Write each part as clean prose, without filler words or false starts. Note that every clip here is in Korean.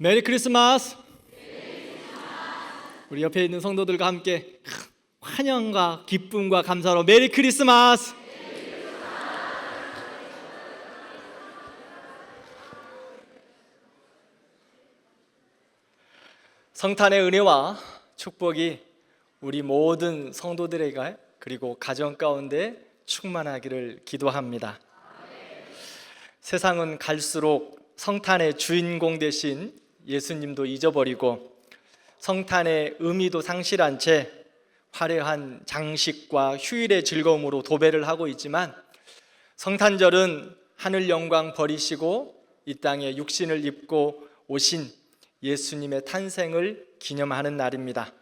메리 크리스마스! 우리 옆에 있는 성도들과 함께 환영과 기쁨과 감사로 메리 크리스마스! 성탄의 은혜와 축복이 우리 모든 성도들에게 그리고 가정 가운데 충만하기를 기도합니다. 세상은 갈수록 성탄의 주인공 되신 예수님도 잊어버리고 성탄의 의미도 상실한 채 화려한 장식과 휴일의 즐거움으로 도배를 하고 있지만, 성탄절은 하늘 영광 버리시고 이 땅에 육신을 입고 오신 예수님의 탄생을 기념하는 날입니다.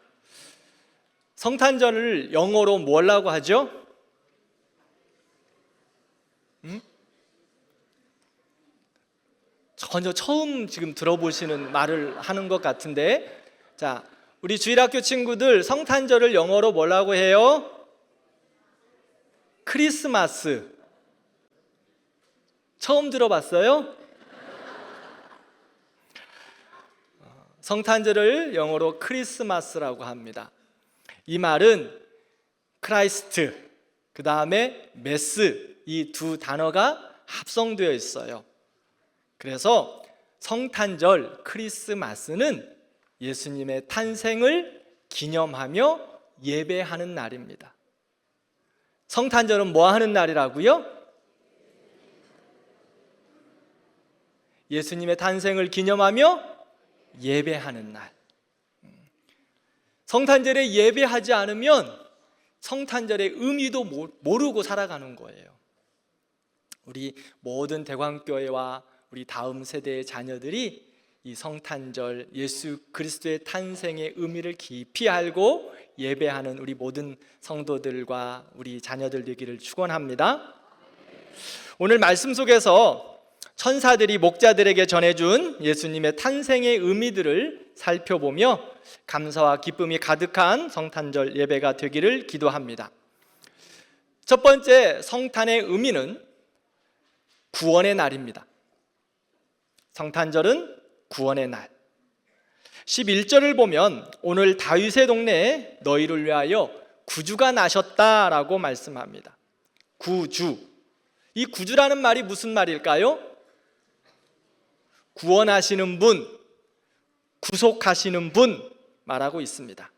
성탄절을 영어로 뭐라고 하죠? 전혀 처음 지금 들어보시는 말을 하는 것 같은데, 자, 우리 주일학교 친구들 성탄절을 영어로 뭐라고 해요? 크리스마스. 처음 들어봤어요? 성탄절을 영어로 크리스마스라고 합니다. 이 말은 크라이스트, 그 다음에 메스, 이 두 단어가 합성되어 있어요. 그래서 성탄절 크리스마스는 예수님의 탄생을 기념하며 예배하는 날입니다. 성탄절은 뭐 하는 날이라고요? 예수님의 탄생을 기념하며 예배하는 날. 성탄절에 예배하지 않으면 성탄절의 의미도 모르고 살아가는 거예요. 우리 모든 대광교회와 우리 다음 세대의 자녀들이 이 성탄절 예수 그리스도의 탄생의 의미를 깊이 알고 예배하는 우리 모든 성도들과 우리 자녀들 되기를 축원합니다. 오늘 말씀 속에서 천사들이 목자들에게 전해준 예수님의 탄생의 의미들을 살펴보며 감사와 기쁨이 가득한 성탄절 예배가 되기를 기도합니다. 첫 번째, 성탄의 의미는 구원의 날입니다. 성탄절은 구원의 날. 11절을 보면 오늘 다윗의 동네에 너희를 위하여 구주가 나셨다라고 말씀합니다. 구주. 이 구주라는 말이 무슨 말일까요? 구원하시는 분, 구속하시는 분 말하고 있습니다.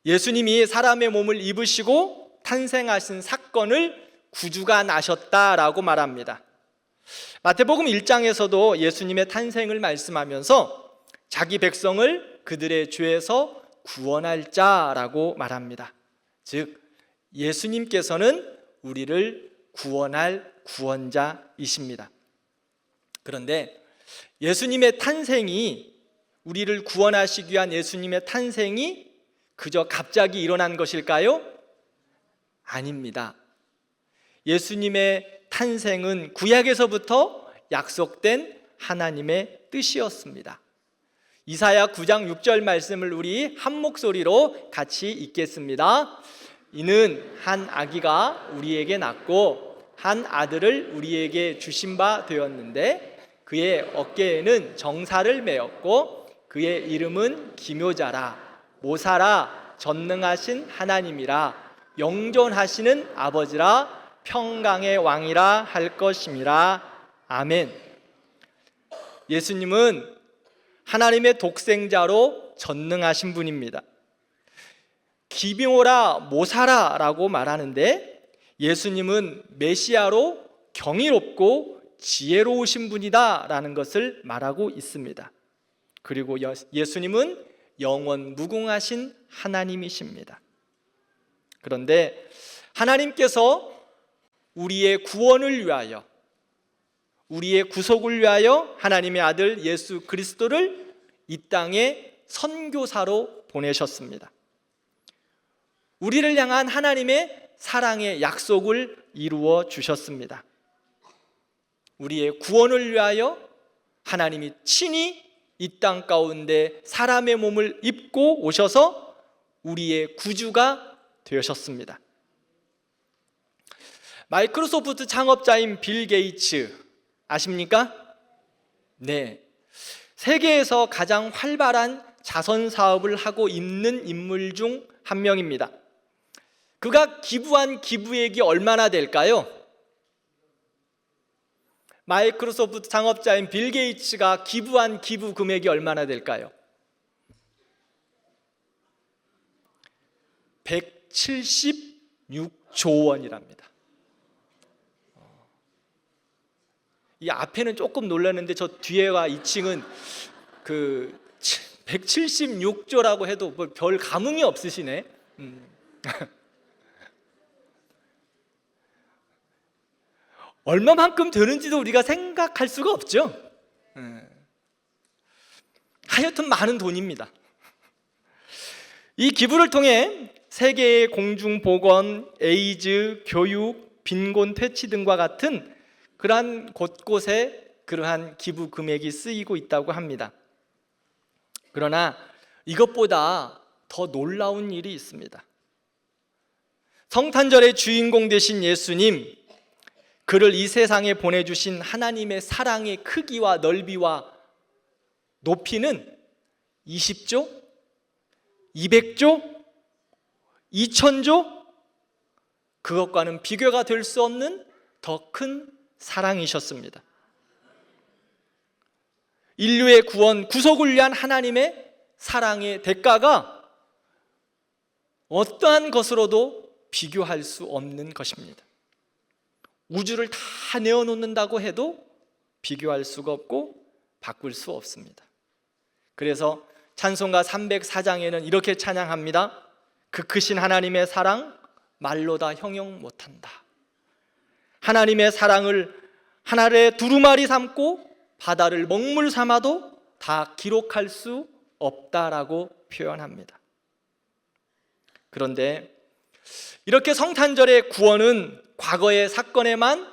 예수님이 사람의 몸을 입으시고 탄생하신 사건을 구주가 나셨다라고 말합니다. 마태복음 1장에서도 예수님의 탄생을 말씀하면서 자기 백성을 그들의 죄에서 구원할 자라고 말합니다. 즉 예수님께서는 우리를 구원할 구원자이십니다. 그런데 예수님의 탄생이, 우리를 구원하시기 위한 예수님의 탄생이 그저 갑자기 일어난 것일까요? 아닙니다. 예수님의 탄생은 구약에서부터 약속된 하나님의 뜻이었습니다. 이사야 9장 6절 말씀을 우리 한 목소리로 같이 읽겠습니다. 이는 한 아기가 우리에게 낳고 한 아들을 우리에게 주신 바 되었는데 그의 어깨에는 정사를 메었고 그의 이름은 기묘자라, 모사라, 전능하신 하나님이라, 영존하시는 아버지라, 평강의 왕이라 할 것임이라. 아멘. 예수님은 하나님의 독생자로 전능하신 분입니다. 기묘라, 모사라라고 말하는데 예수님은 메시아로 경이롭고 지혜로우신 분이다 라는 것을 말하고 있습니다. 그리고 예수님은 영원 무궁하신 하나님이십니다. 그런데 하나님께서 우리의 구원을 위하여, 우리의 구속을 위하여 하나님의 아들 예수 그리스도를 이 땅에 선교사로 보내셨습니다. 우리를 향한 하나님의 사랑의 약속을 이루어 주셨습니다. 우리의 구원을 위하여 하나님이 친히 이 땅 가운데 사람의 몸을 입고 오셔서 우리의 구주가 되셨습니다. 마이크로소프트 창업자인 빌 게이츠 아십니까? 네. 세계에서 가장 활발한 자선 사업을 하고 있는 인물 중 한 명입니다. 그가 기부한 기부액이 얼마나 될까요? 마이크로소프트 창업자인 빌 게이츠가 기부한 기부 금액이 얼마나 될까요? 176조 원이랍니다. 이 앞에는 조금 놀랐는데 저 뒤에와 2층은 그 176조라고 해도 별 감흥이 없으시네. 얼마만큼 되는지도 우리가 생각할 수가 없죠. 하여튼 많은 돈입니다. 이 기부를 통해 세계의 공중보건, 에이즈, 교육, 빈곤 퇴치 등과 같은 그러한 곳곳에 그러한 기부 금액이 쓰이고 있다고 합니다. 그러나 이것보다 더 놀라운 일이 있습니다. 성탄절의 주인공 되신 예수님, 그를 이 세상에 보내주신 하나님의 사랑의 크기와 넓이와 높이는 20조, 200조, 2000조, 그것과는 비교가 될 수 없는 더 큰 사랑이셨습니다. 인류의 구원, 구속을 위한 하나님의 사랑의 대가가 어떠한 것으로도 비교할 수 없는 것입니다. 우주를 다 내어놓는다고 해도 비교할 수가 없고 바꿀 수 없습니다. 그래서 찬송가 304장에는 이렇게 찬양합니다. 그 크신 하나님의 사랑 말로 다 형용 못한다. 하나님의 사랑을 하늘의 두루마리 삼고 바다를 먹물 삼아도 다 기록할 수 없다라고 표현합니다. 그런데 이렇게 성탄절의 구원은 과거의 사건에만,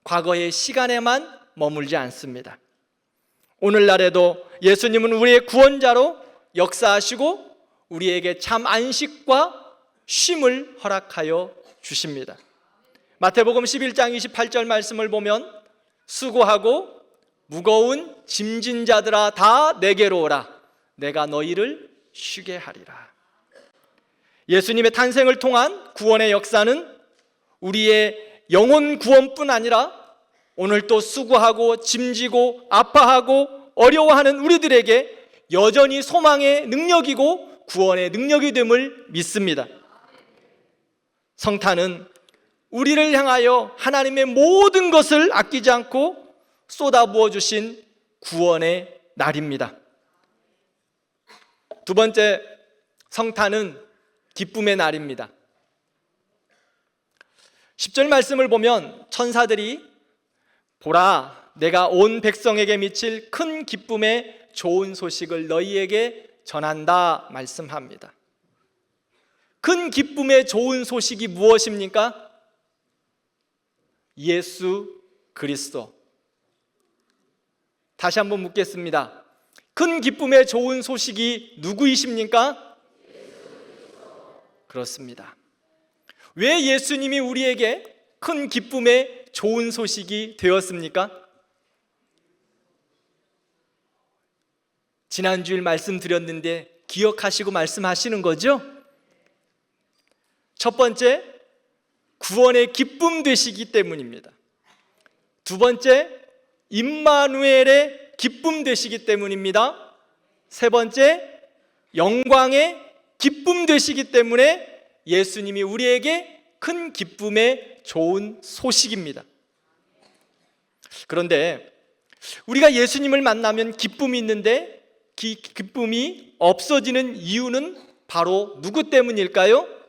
과거의 시간에만 머물지 않습니다. 오늘날에도 예수님은 우리의 구원자로 역사하시고 우리에게 참 안식과 쉼을 허락하여 주십니다. 마태복음 11장 28절 말씀을 보면 수고하고 무거운 짐진 자들아 다 내게로 오라. 내가 너희를 쉬게 하리라. 예수님의 탄생을 통한 구원의 역사는 우리의 영혼 구원뿐 아니라 오늘 또 수고하고 짐지고 아파하고 어려워하는 우리들에게 여전히 소망의 능력이고 구원의 능력이 됨을 믿습니다. 성탄은 우리를 향하여 하나님의 모든 것을 아끼지 않고 쏟아부어 주신 구원의 날입니다. 두 번째, 성탄은 기쁨의 날입니다. 10절 말씀을 보면 천사들이 보라, 내가 온 백성에게 미칠 큰 기쁨의 좋은 소식을 너희에게 전한다 말씀합니다. 큰 기쁨의 좋은 소식이 무엇입니까? 예수 그리스도. 다시 한번 묻겠습니다. 큰 기쁨의 좋은 소식이 누구이십니까? 그렇습니다. 왜 예수님이 우리에게 큰 기쁨의 좋은 소식이 되었습니까? 지난주일 말씀드렸는데 기억하시고 말씀하시는 거죠? 첫 번째, 구원의 기쁨 되시기 때문입니다. 두 번째, 임마누엘의 기쁨 되시기 때문입니다. 세 번째, 영광의 기쁨 되시기 때문에 예수님이 우리에게 큰 기쁨의 좋은 소식입니다. 그런데 우리가 예수님을 만나면 기쁨이 있는데 기쁨이 없어지는 이유는 바로 누구 때문일까요?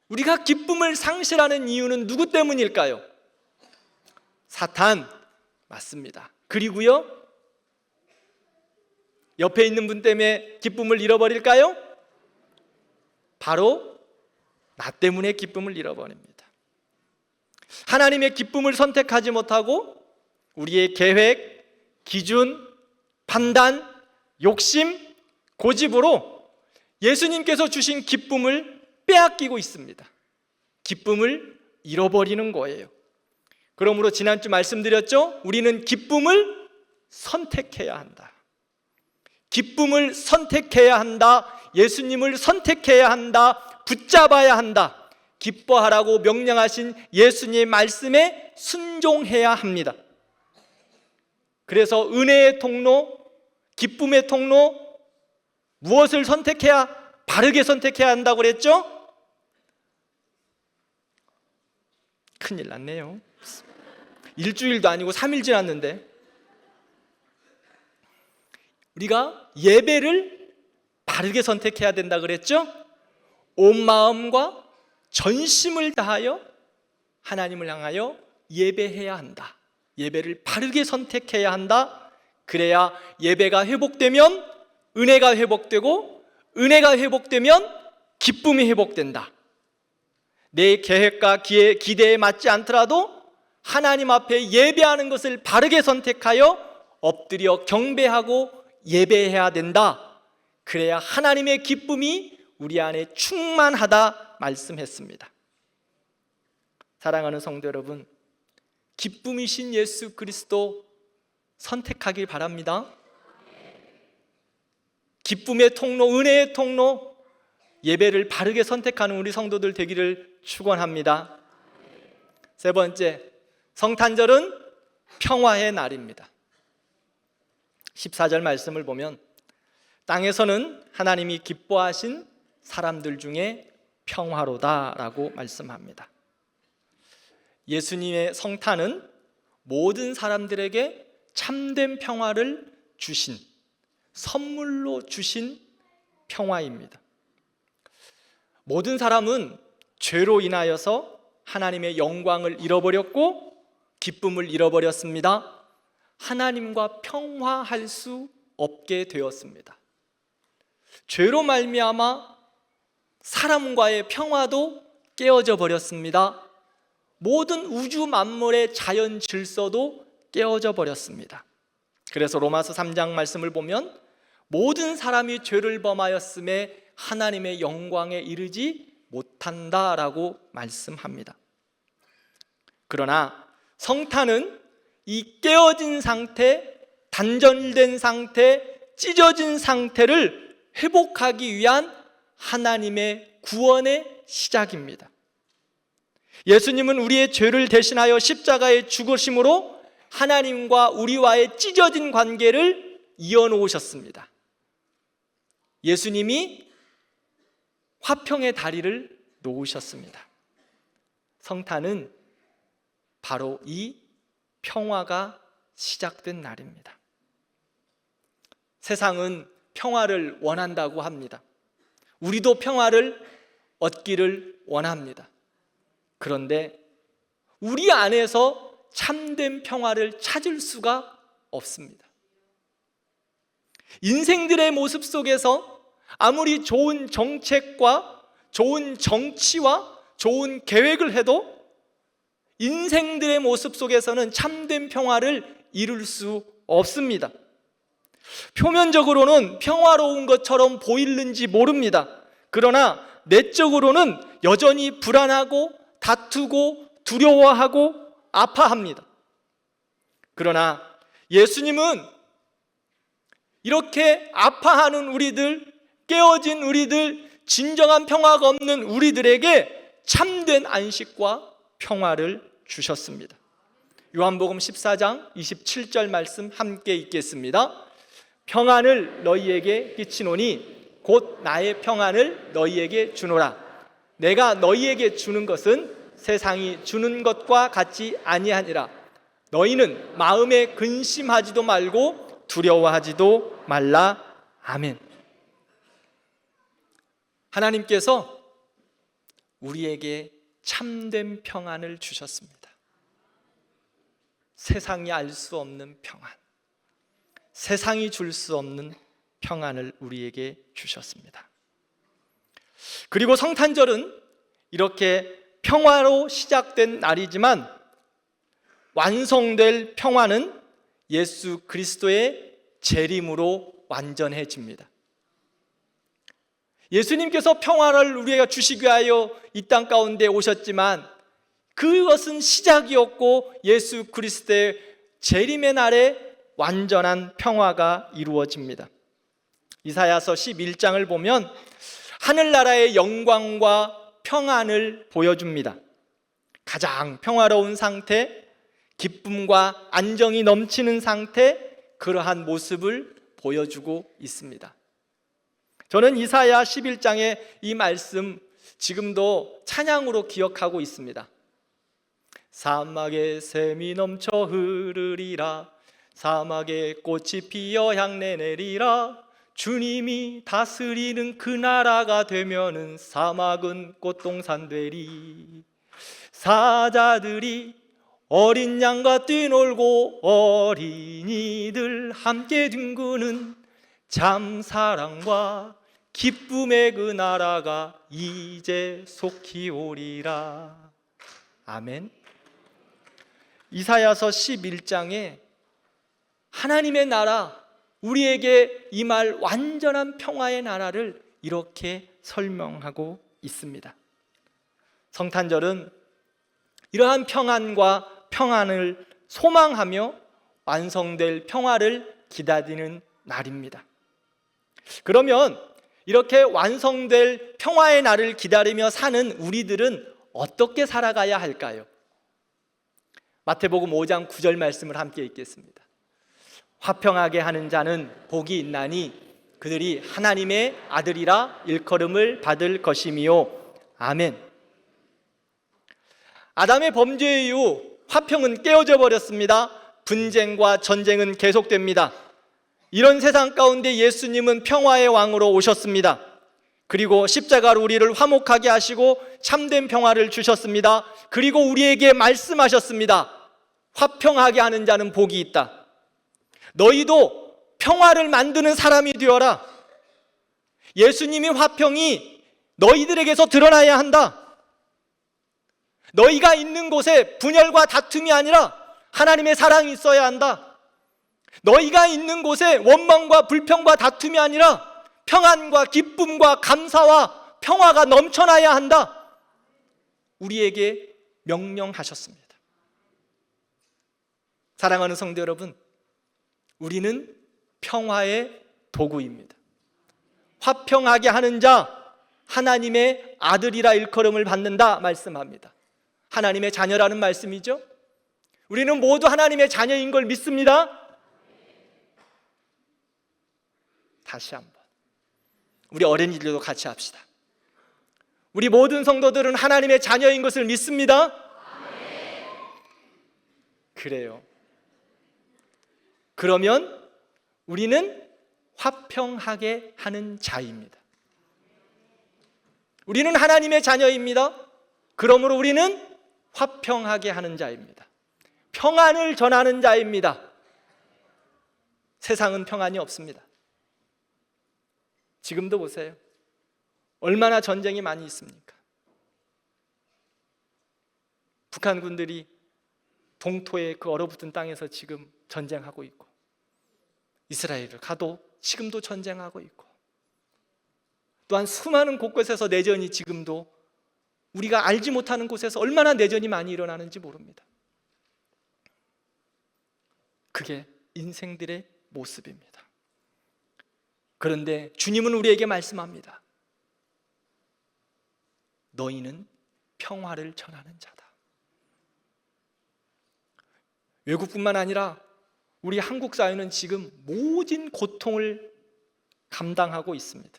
우리가 기쁨을 상실하는 이유는 누구 때문일까요? 사탄, 맞습니다. 그리고요, 옆에 있는 분 때문에 기쁨을 잃어버릴까요? 바로 나 때문에 기쁨을 잃어버립니다. 하나님의 기쁨을 선택하지 못하고 우리의 계획, 기준, 판단, 욕심, 고집으로 예수님께서 주신 기쁨을 빼앗기고 있습니다. 기쁨을 잃어버리는 거예요. 그러므로 지난주 말씀드렸죠? 우리는 기쁨을 선택해야 한다. 기쁨을 선택해야 한다. 예수님을 선택해야 한다. 붙잡아야 한다. 기뻐하라고 명령하신 예수님의 말씀에 순종해야 합니다. 그래서 은혜의 통로, 기쁨의 통로, 무엇을 선택해야, 바르게 선택해야 한다고 그랬죠? 큰일 났네요. 일주일도 아니고 3일 지났는데. 우리가 예배를 바르게 선택해야 된다 그랬죠? 온 마음과 전심을 다하여 하나님을 향하여 예배해야 한다. 예배를 바르게 선택해야 한다. 그래야 예배가 회복되면 은혜가 회복되고, 은혜가 회복되면 기쁨이 회복된다. 내 계획과 기대에 맞지 않더라도 하나님 앞에 예배하는 것을 바르게 선택하여 엎드려 경배하고 예배해야 된다. 그래야 하나님의 기쁨이 우리 안에 충만하다 말씀했습니다. 사랑하는 성도 여러분, 기쁨이신 예수 그리스도 선택하길 바랍니다. 기쁨의 통로, 은혜의 통로, 예배를 바르게 선택하는 우리 성도들 되기를 축원합니다. 세 번째, 성탄절은 평화의 날입니다. 14절 말씀을 보면 땅에서는 하나님이 기뻐하신 사람들 중에 평화로다라고 말씀합니다. 예수님의 성탄은 모든 사람들에게 참된 평화를 주신, 선물로 주신 평화입니다. 모든 사람은 죄로 인하여서 하나님의 영광을 잃어버렸고 기쁨을 잃어버렸습니다. 하나님과 평화할 수 없게 되었습니다. 죄로 말미암아 사람과의 평화도 깨어져 버렸습니다. 모든 우주 만물의 자연 질서도 깨어져 버렸습니다. 그래서 로마서 3장 말씀을 보면 모든 사람이 죄를 범하였음에 하나님의 영광에 이르지 못한다라고 말씀합니다. 그러나 성탄은 이 깨어진 상태, 단절된 상태, 찢어진 상태를 회복하기 위한 하나님의 구원의 시작입니다. 예수님은 우리의 죄를 대신하여 십자가에 죽으심으로 하나님과 우리와의 찢어진 관계를 이어놓으셨습니다. 예수님이 화평의 다리를 놓으셨습니다. 성탄은 바로 이 평화가 시작된 날입니다. 세상은 평화를 원한다고 합니다. 우리도 평화를 얻기를 원합니다. 그런데 우리 안에서 참된 평화를 찾을 수가 없습니다. 인생들의 모습 속에서 아무리 좋은 정책과 좋은 정치와 좋은 계획을 해도 인생들의 모습 속에서는 참된 평화를 이룰 수 없습니다. 표면적으로는 평화로운 것처럼 보이는지 모릅니다. 그러나 내적으로는 여전히 불안하고 다투고 두려워하고 아파합니다. 그러나 예수님은 이렇게 아파하는 우리들, 깨어진 우리들, 진정한 평화가 없는 우리들에게 참된 안식과 평화를 주셨습니다. 요한복음 14장 27절 말씀 함께 읽겠습니다. 평안을 너희에게 끼치노니 곧 나의 평안을 너희에게 주노라. 내가 너희에게 주는 것은 세상이 주는 것과 같이 아니하니라. 너희는 마음에 근심하지도 말고 두려워하지도 말라. 아멘. 하나님께서 우리에게 참된 평안을 주셨습니다. 세상이 알 수 없는 평안, 세상이 줄 수 없는 평안을 우리에게 주셨습니다. 그리고 성탄절은 이렇게 평화로 시작된 날이지만 완성될 평화는 예수 그리스도의 재림으로 완전해집니다. 예수님께서 평화를 우리에게 주시기 위하여 이 땅 가운데 오셨지만 그것은 시작이었고 예수 그리스도의 재림의 날에 완전한 평화가 이루어집니다. 이사야서 11장을 보면 하늘나라의 영광과 평안을 보여줍니다. 가장 평화로운 상태, 기쁨과 안정이 넘치는 상태, 그러한 모습을 보여주고 있습니다. 저는 이사야 11장의 이 말씀 지금도 찬양으로 기억하고 있습니다. 사막에 샘이 넘쳐 흐르리라, 사막에 꽃이 피어 향내 내리라. 주님이 다스리는 그 나라가 되면은 사막은 꽃동산 되리. 사자들이 어린 양과 뛰놀고 어린이들 함께 뒹구는 참 사랑과 기쁨의 그 나라가 이제 속히 오리라. 아멘. 이사야서 11장에 하나님의 나라, 우리에게 임할 완전한 평화의 나라를 이렇게 설명하고 있습니다. 성탄절은 이러한 평안과 평안을 소망하며 완성될 평화를 기다리는 날입니다. 그러면 이렇게 완성될 평화의 날을 기다리며 사는 우리들은 어떻게 살아가야 할까요? 마태복음 5장 9절 말씀을 함께 읽겠습니다. 화평하게 하는 자는 복이 있나니 그들이 하나님의 아들이라 일컬음을 받을 것이미요. 아멘. 아담의 범죄 이후 화평은 깨어져 버렸습니다. 분쟁과 전쟁은 계속됩니다. 이런 세상 가운데 예수님은 평화의 왕으로 오셨습니다. 그리고 십자가로 우리를 화목하게 하시고 참된 평화를 주셨습니다. 그리고 우리에게 말씀하셨습니다. 화평하게 하는 자는 복이 있다. 너희도 평화를 만드는 사람이 되어라. 예수님이 화평이 너희들에게서 드러나야 한다. 너희가 있는 곳에 분열과 다툼이 아니라 하나님의 사랑이 있어야 한다. 너희가 있는 곳에 원망과 불평과 다툼이 아니라 평안과 기쁨과 감사와 평화가 넘쳐나야 한다. 우리에게 명령하셨습니다. 사랑하는 성도 여러분, 우리는 평화의 도구입니다. 화평하게 하는 자, 하나님의 아들이라 일컬음을 받는다 말씀합니다. 하나님의 자녀라는 말씀이죠. 우리는 모두 하나님의 자녀인 걸 믿습니다. 다시 한번 우리 어린이들도 같이 합시다. 우리 모든 성도들은 하나님의 자녀인 것을 믿습니다. 그래요. 그러면 우리는 화평하게 하는 자입니다. 우리는 하나님의 자녀입니다. 그러므로 우리는 화평하게 하는 자입니다. 평안을 전하는 자입니다. 세상은 평안이 없습니다. 지금도 보세요. 얼마나 전쟁이 많이 있습니까? 북한 군들이 동토의 그 얼어붙은 땅에서 지금 전쟁하고 있고, 이스라엘을 가도 지금도 전쟁하고 있고, 또한 수많은 곳곳에서 내전이 지금도 우리가 알지 못하는 곳에서 얼마나 내전이 많이 일어나는지 모릅니다. 그게 인생들의 모습입니다. 그런데 주님은 우리에게 말씀합니다. 너희는 평화를 전하는 자다. 외국뿐만 아니라 우리 한국 사회는 지금 모진 고통을 감당하고 있습니다.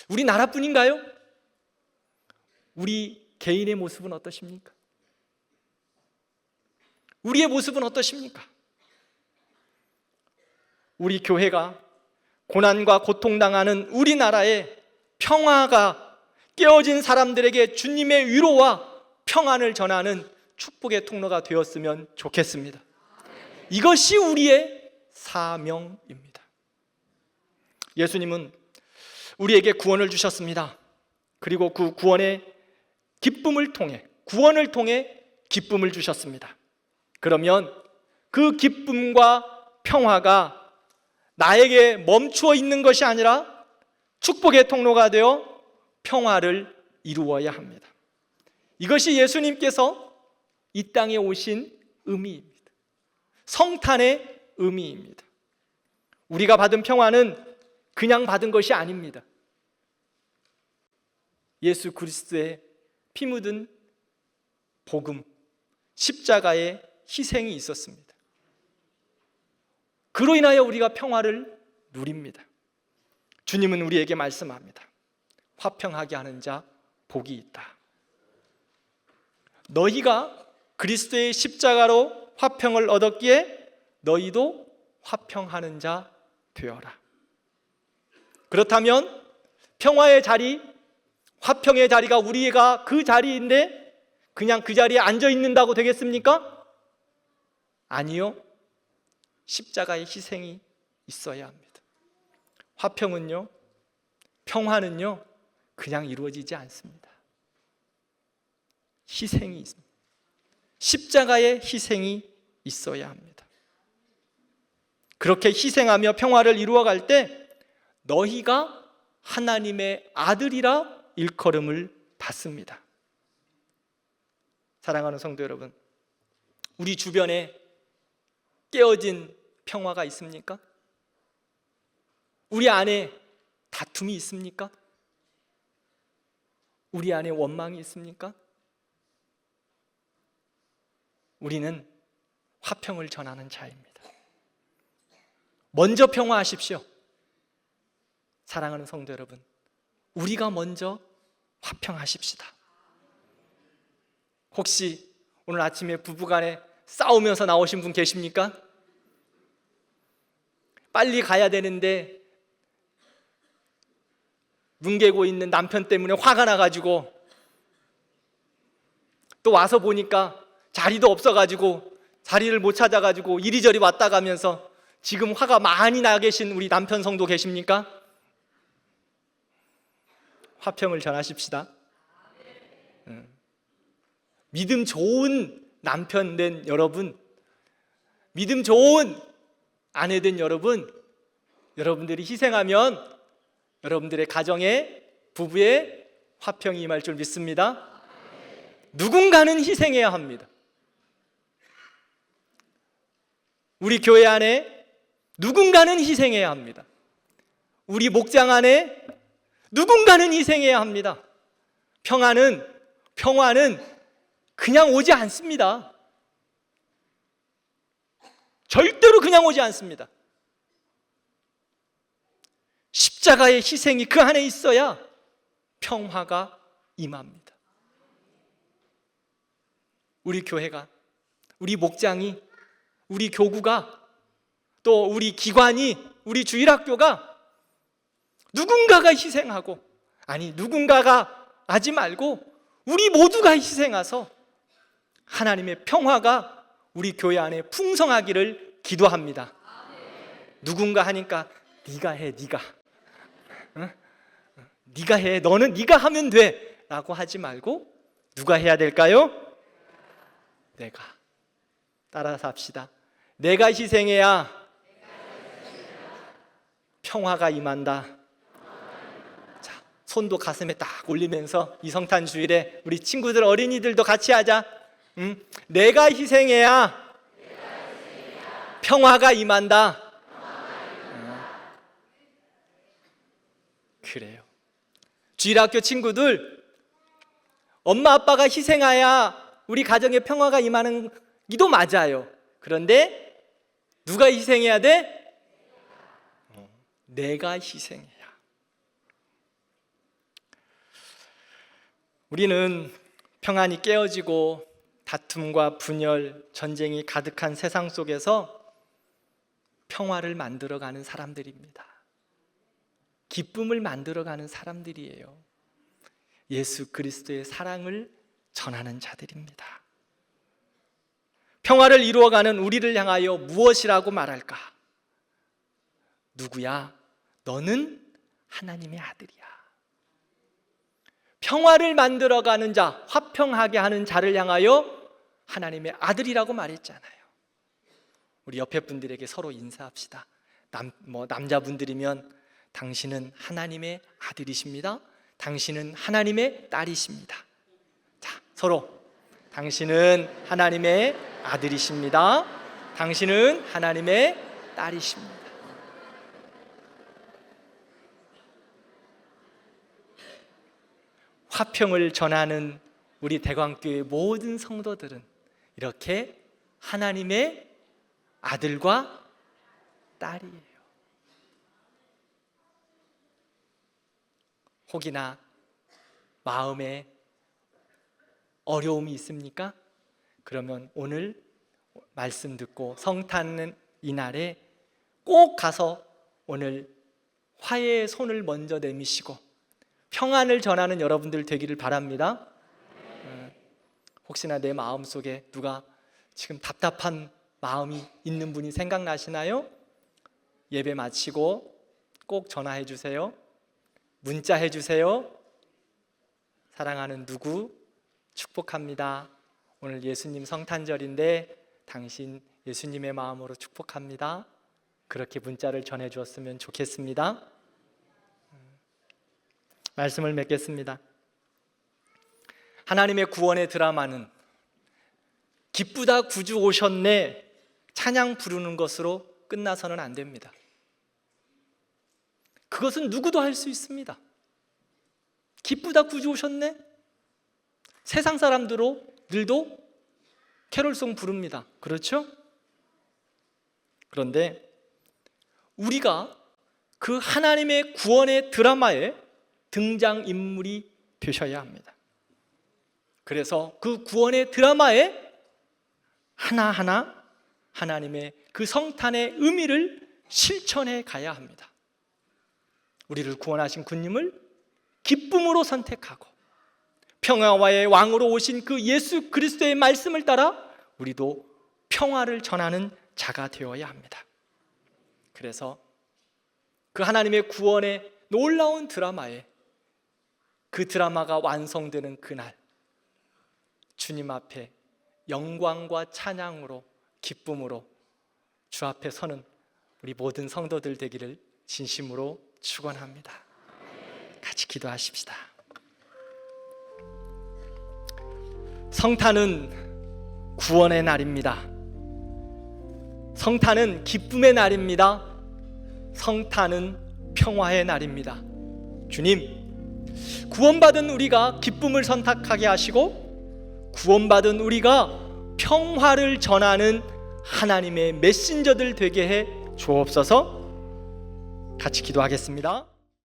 우리 나라뿐인가요? 우리 개인의 모습은 어떠십니까? 우리의 모습은 어떠십니까? 우리 교회가 고난과 고통당하는 우리나라에 평화가 깨어진 사람들에게 주님의 위로와 평안을 전하는 축복의 통로가 되었으면 좋겠습니다. 이것이 우리의 사명입니다. 예수님은 우리에게 구원을 주셨습니다. 그리고 그 구원의 기쁨을 통해, 구원을 통해 기쁨을 주셨습니다. 그러면 그 기쁨과 평화가 나에게 멈추어 있는 것이 아니라 축복의 통로가 되어 평화를 이루어야 합니다. 이것이 예수님께서 이 땅에 오신 의미입니다. 성탄의 의미입니다. 우리가 받은 평화는 그냥 받은 것이 아닙니다. 예수 그리스도의 피 묻은 복음, 십자가의 희생이 있었습니다. 그로 인하여 우리가 평화를 누립니다. 주님은 우리에게 말씀합니다. 화평하게 하는 자 복이 있다. 너희가 그리스도의 십자가로 화평을 얻었기에 너희도 화평하는 자 되어라. 그렇다면 평화의 자리, 화평의 자리가 우리가 그 자리인데 그냥 그 자리에 앉아 있는다고 되겠습니까? 아니요. 십자가의 희생이 있어야 합니다. 화평은요, 평화는요, 그냥 이루어지지 않습니다. 희생이 있습니다. 십자가의 희생이 있어야 합니다. 그렇게 희생하며 평화를 이루어갈 때 너희가 하나님의 아들이라 일컬음을 받습니다. 사랑하는 성도 여러분, 우리 주변에 깨어진 평화가 있습니까? 우리 안에 다툼이 있습니까? 우리 안에 원망이 있습니까? 우리는 화평을 전하는 자입니다. 먼저 평화하십시오. 사랑하는 성도 여러분, 우리가 먼저 화평하십시다. 혹시 오늘 아침에 부부간에 싸우면서 나오신 분 계십니까? 빨리 가야 되는데 뭉개고 있는 남편 때문에 화가 나가지고 또 와서 보니까 자리도 없어가지고 자리를 못 찾아가지고 이리저리 왔다 가면서 지금 화가 많이 나 계신 우리 남편 성도 계십니까? 화평을 전하십시다. 믿음 좋은 남편 된 여러분, 믿음 좋은 아내 된 여러분, 여러분들이 희생하면 여러분들의 가정에, 부부의 화평이 임할 줄 믿습니다. 누군가는 희생해야 합니다. 우리 교회 안에 누군가는 희생해야 합니다. 우리 목장 안에 누군가는 희생해야 합니다. 평화는 그냥 오지 않습니다. 절대로 그냥 오지 않습니다. 십자가의 희생이 그 안에 있어야 평화가 임합니다. 우리 교회가, 우리 목장이, 우리 교구가, 또 우리 기관이, 우리 주일학교가 누군가가 희생하고, 아니 누군가가 하지 말고 우리 모두가 희생해서 하나님의 평화가 우리 교회 안에 풍성하기를 기도합니다. 누군가 하니까 네가 해, 네가. 네가 해, 너는 네가 하면 돼 라고 하지 말고 누가 해야 될까요? 내가. 따라서 합시다. 내가 희생해야 평화가 임한다. 자, 손도 가슴에 딱 올리면서 이 성탄 주일에 우리 친구들, 어린이들도 같이 하자. 내가 희생해야 평화가 임한다. 그래요. 주일학교 친구들, 엄마 아빠가 희생해야 우리 가정에 평화가 임하는 이도 맞아요. 그런데 누가 희생해야 돼? 내가 희생해야. 우리는 평안이 깨어지고 다툼과 분열, 전쟁이 가득한 세상 속에서 평화를 만들어가는 사람들입니다. 기쁨을 만들어가는 사람들이에요. 예수 그리스도의 사랑을 전하는 자들입니다. 평화를 이루어가는 우리를 향하여 무엇이라고 말할까? 누구야? 너는 하나님의 아들이야. 평화를 만들어가는 자, 화평하게 하는 자를 향하여 하나님의 아들이라고 말했잖아요. 우리 옆에 분들에게 서로 인사합시다. 남자분들이면 당신은 하나님의 아들이십니다. 당신은 하나님의 딸이십니다. 자, 서로 당신은 하나님의 아들이십니다. 당신은 하나님의 딸이십니다. 화평을 전하는 우리 대광교회 모든 성도들은 이렇게 하나님의 아들과 딸이에요. 혹이나 마음에 어려움이 있습니까? 그러면 오늘 말씀 듣고 성탄 이날에 꼭 가서 오늘 화해의 손을 먼저 내미시고 평안을 전하는 여러분들 되기를 바랍니다. 혹시나 내 마음속에 누가 지금 답답한 마음이 있는 분이 생각나시나요? 예배 마치고 꼭 전화해 주세요. 문자해 주세요. 사랑하는 누구 축복합니다. 오늘 예수님 성탄절인데 당신 예수님의 마음으로 축복합니다. 그렇게 문자를 전해 주었으면 좋겠습니다. 말씀을 맺겠습니다. 하나님의 구원의 드라마는 기쁘다 구주 오셨네 찬양 부르는 것으로 끝나서는 안 됩니다. 그것은 누구도 할 수 있습니다. 기쁘다 구주 오셨네. 세상 사람들도 캐롤송 부릅니다. 그렇죠? 그런데 우리가 그 하나님의 구원의 드라마에 등장인물이 되셔야 합니다. 그래서 그 구원의 드라마에 하나하나 하나님의 그 성탄의 의미를 실천해 가야 합니다. 우리를 구원하신 주님을 기쁨으로 선택하고 평화와의 왕으로 오신 그 예수 그리스도의 말씀을 따라 우리도 평화를 전하는 자가 되어야 합니다. 그래서 그 하나님의 구원의 놀라운 드라마에 그 드라마가 완성되는 그날 주님 앞에 영광과 찬양으로 기쁨으로 주 앞에 서는 우리 모든 성도들 되기를 진심으로 축원합니다. 같이 기도하십시다. 성탄은 구원의 날입니다. 성탄은 기쁨의 날입니다. 성탄은 평화의 날입니다. 주님, 구원받은 우리가 기쁨을 선택하게 하시고 구원받은 우리가 평화를 전하는 하나님의 메신저들 되게 해 주옵소서. 같이 기도하겠습니다.